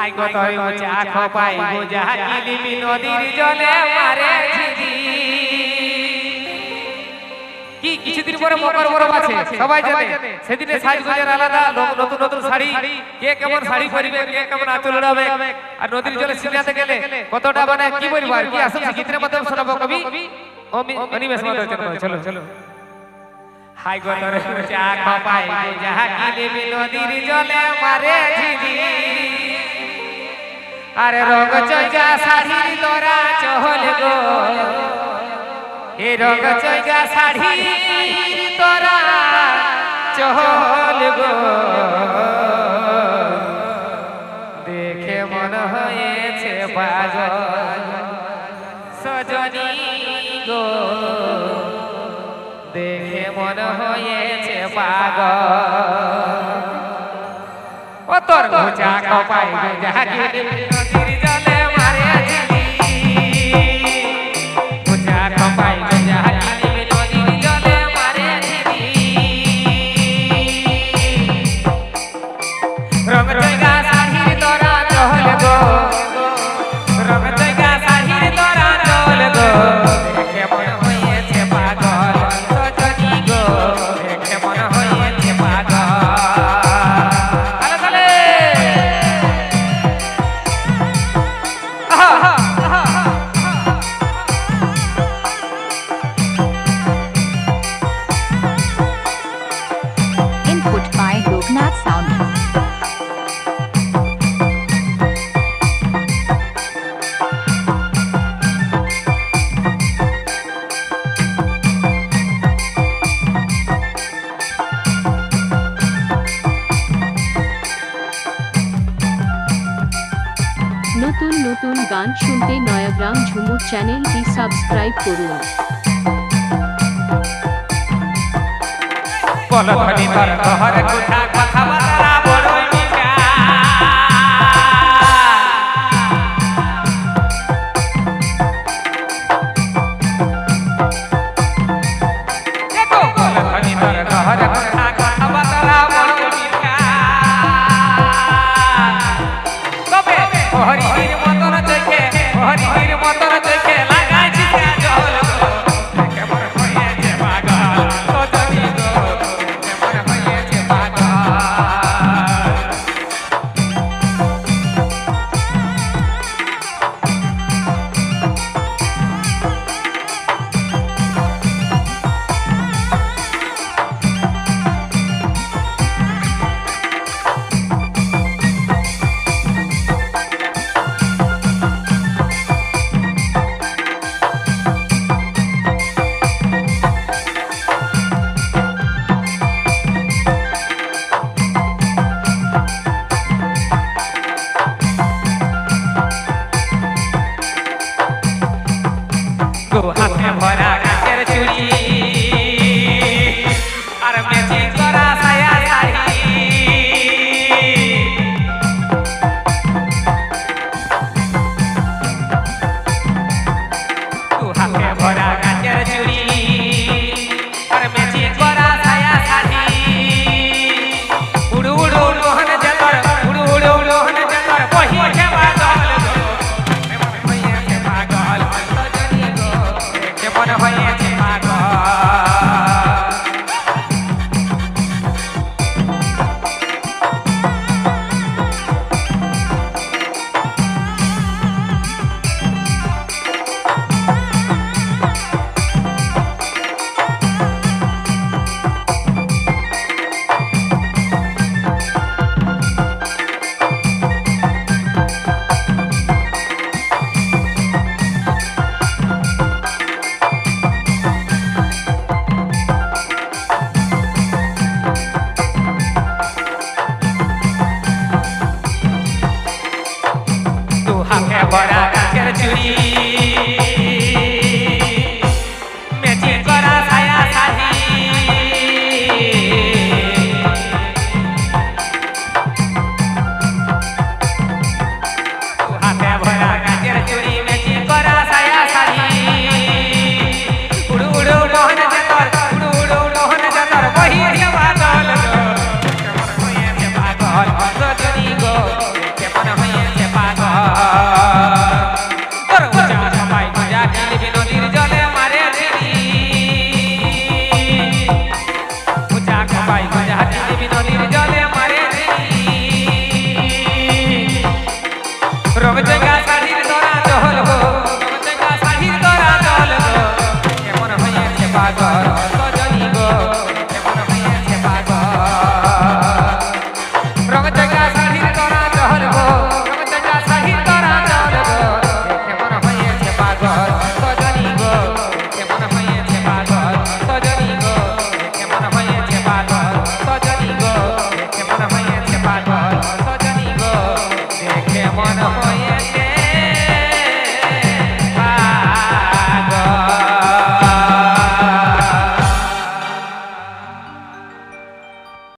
I কত চা খপাই গোজা কিলিপি নদীর জলে মারে ঝিঝি কি কিছুদিন পরে মকর পরব আছে সবাই জানে সেদিনে সাজগোজের আলাদা নতুন নতুন শাড়ি কে কেমন শাড়ি পরবে কে কেমন আঁচল উড়াবে আর নদীর জলে সিনাতে গেলে কতটা মানে কি বলবো আর কি আসলে গীতের মাধ্যমে শোনাবো কবি অনিমেষ মাধব চলো চলো হাই গো তোর চা খপাই গোজা কিলিপি নদীর জলে মারে ঝিঝি আরে রঙ চৈগা শাড়ির তোরা চহল গো এ রঙ চৈগা শাড়ির তোরা চহল গো দেখে মন হয়েছে পাগল সজনী গো দেখে মন হয়েছে পাগল ও তোর গোজা কপাই গোজা কিলিপি নদীর জলে মারে ঝিঝি গোজা কপাই গোজা কিলিপি নদীর জলে মারে ঝিঝি রঙ চৈগা শাড়ির তোরা চহল গো রঙ চৈগা শাড়ির তোরা চহল গো দেখে মন হয়েছে পাগল সজনী গো দেখে মন হয়েছে পাগল Input by Loknath Sound. নতুন নতুন গান শুনতে নয়াগ্রাম ঝুমুর চ্যানেলটি সাবস্ক্রাইব করুন। বলধনি তোর ঘর কোথা কথা বার্তা বড়ই মিঠা দেখো বলধনি তোর ঘর কোথা কথা বার্তা বড়ই মিঠা তবে হরির মতন চোখে হরির মতন চোখে লাগাইছি জল দেখে মন হয়েছে পাগল সজনী গো দেখে মন হয়েছে পাগল গো হাতে ভরা কাচের চুড়ি আর মেচি করা সায়া শাড়ি গো হাতে ভরা কাচের চুড়ি আর মেচি করা সায়া শাড়ি উড়ু উড়ু লোহন জতর উড়ু উড়ু লোহন জতর বহি খেবা দল পাগল সজনী গো দেখে মন হয়েছে পাগল হাতে ভরা কাচের চুড়ি